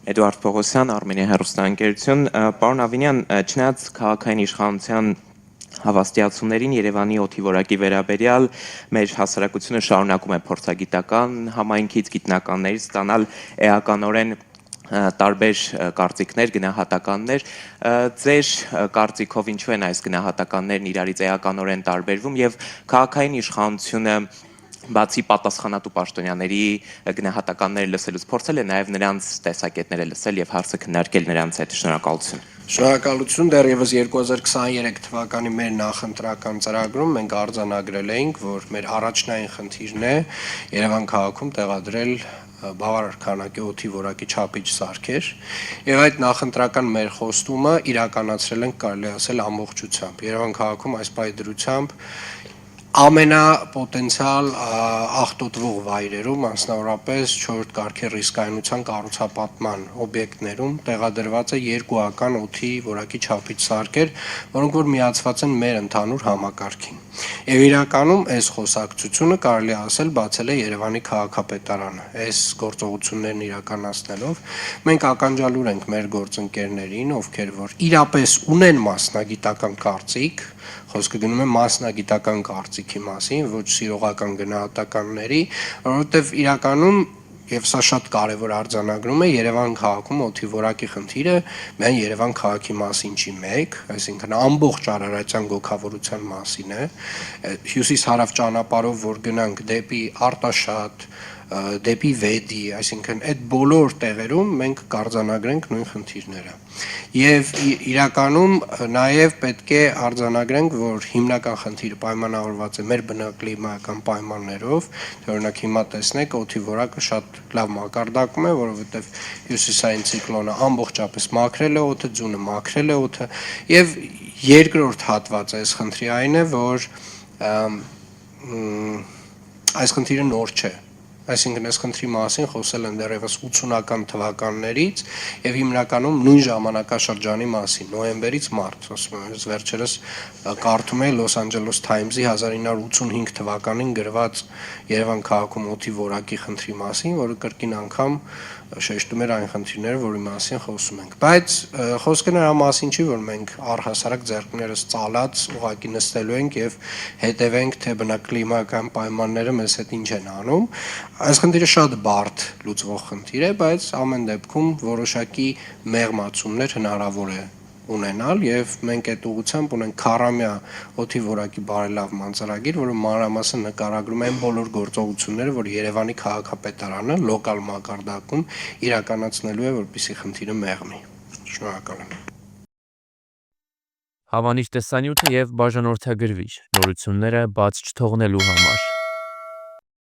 Էդուարդ Պողոսյան, Արմենիա հեռուստաընկերություն, պարոն Ավինյան, չնայած քաղաքային իշխանության հավաստիացումներին Երևանի օդի որակի վերաբերյալ մեր հասարակությունը շարունակում է փորձագիտական համայնքից գիտնականներից ստանալ էականորեն տարբեր կարծիքներ, գնահատականներ, ձեր կարծիքով ինչու են այս գնահատականներն իրարից էականորեն տարբերվում եւ քաղաքային իշխանությունը բացի պատասխանատու պաշտոնյաների գնահատականները լսելուց փորձել է նաև նրանց տեսակետները լսել եւ հարցը քննարկել նրանց հետ։ Շնորհակալություն։ Շնորհակալություն, դեռևս 2023 թվականի մեր նախընտրական ծրագրում մենք արձանագրել էինք, որ մեր առաջնային խնդիրն է Երևան քաղաքում տեղադրել բավարար քանակի օդի որակի չափիչ սարքեր եւ այդ նախընտրական մեր խոստումը իրականացրել ենք, կարելի ասել, ամբողջությամբ։ Երևան քաղաքում այս պայդրությամբ ամենապոտենցիալ աղտոտվող վայրերում, մասնավորապես 4-րդ կարգի ռիսկայնության կառուցապատման օբյեկտներում տեղադրված է երկուական օդի որակի չափիչ սարքեր, որոնք որ միացված են մեր ընդհանուր համակարգին։ Եվ իրականում այս խոսակցությունը կարելի ասել բացել է Երևանի քաղաքապետարանը։ Այս գործողություններն իրականացնելով մենք ականջալուր ենք մեր գործընկերներին, ովքեր որ իրապես ունեն մասնագիտական կարծիք, խոսքը գնում է մասնագիտական կարծիքի մասին, ոչ սիրողական գնահատականների, որովհետև իրականում եւ սա շատ կարեւոր արձանագրում է Երևան քաղաքում օդի որակի խնդիրը միայն Երևան քաղաքի մասին չի մեկ, այսինքն ամբողջ արարատյան գոքավորության մասին է, հյուսիս-հարավ ճանապարհով որ գնանք դեպի Արտաշատ, դեպի Վեդի, այսինքն այդ բոլոր տեղերում մենք կարձանագրենք նույն խնդիրները։ Եվ իրականում նաև պետք է արձանագրենք, որ հիմնական խնդիրը պայմանավորված է մեր բնակլիմայական պայմաններով, օրինակ հիմա տեսնեք, օդի որակը շատ լավ մակարդակում է, որովհետև հյուսիսային ցիկլոնը ամբողջապես մաքրել է օդը, ձյունը մաքրել է օդը, եւ երկրորդ հատվածը այս խնդրի այն է, որ այս խնդիրը նոր չէ։ Այսինքն այս խնդրի մասին խոսել են դեռևս 80-ական թվականներից եւ հիմնականում նույն ժամանակաշրջանի մասին, նոյեմբերից մարտ, ասում եմ, վերջերս կարդում էի Los Angeles Times-ի 1985 թվականին գրված Երևան քաղաքում օդի որակի խնդրի մասին, որը կրկին անգամ շեշտում էր այն խնդիրները, որի մասին խոսում ենք։ Բայց խոսքը նրա մասին չի, որ մենք առհասարակ ձեռքներս ծալած ուղղակի նստելու ենք եւ հետևենք, թե բնակլիմայական պայմանները մեզ հետ ինչ են անում։ Այս խնդիրը շատ բարդ լուծվող խնդիր է, բայց ամեն դեպքում որոշակի մեղմացումներ հնարավոր է ունենալ եւ մենք այդ ուղղությամբ ունենք քառամյա օդի որակի բարելավման ծրագիր, որը մանրամասն նկարագրում է այն բոլոր գործողությունները, որ Երևանի քաղաքապետարանը լոկալ մակարդակում իրականացնելու է, որպեսզի խնդիրը մեղմի։ Շնորհակալ եմ։ Հավանիչ տեսանյութը եւ բաժանորդագրվիչ նորությունները բաց չթողնելու համար։